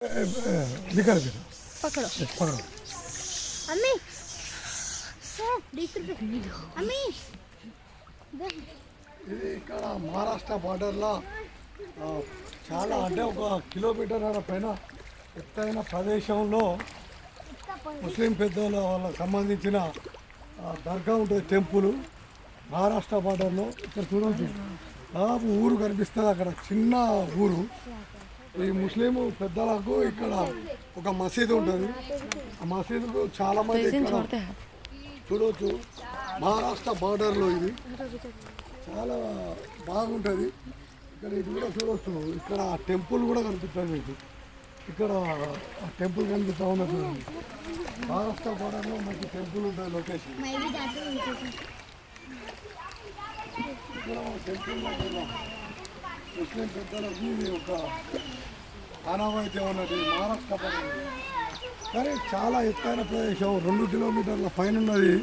पकड़ो पकड़ो अम्मी अम्मी ఇది ఇక్కడ మహారాష్ట్ర బార్డర్లో చాలా అంటే ఒక కిలోమీటర్ పైన ఎత్తైన ప్రదేశంలో ముస్లిం పెద్దల వాళ్ళకి సంబంధించిన దర్గా ఉంటుంది టెంపుల్ మహారాష్ట్ర బార్డర్లో. ఇక్కడ చూడవచ్చు ఊరు కనిపిస్తుంది, అక్కడ చిన్న ఊరు. ఈ ముస్లిం పెద్దలకు ఇక్కడ ఒక మసీదు ఉంటుంది. ఆ మసీదుకు చాలామంది ఇక్కడ చూడవచ్చు. మహారాష్ట్ర బార్డర్లో ఇది చాలా బాగుంటుంది. ఇక్కడ ఇది కూడా చూడవచ్చు. ఇక్కడ టెంపుల్ కూడా కనిపిస్తుంది మీకు. ఇక్కడ టెంపుల్ కనిపిస్తూ ఉన్నది. మహారాష్ట్ర బార్డర్లో మనకి టెంపుల్ ఉంటుంది లొకేషన్. ఇక్కడ టెంపుల్ ముస్లిం పెద్దలకు ఒక ఆనవాయితీ ఉన్నది మహారాష్ట్ర బార్డర్. కానీ చాలా ఎత్తైన ప్రదేశం, 2 కిలోమీటర్ల పైన ఉన్నది.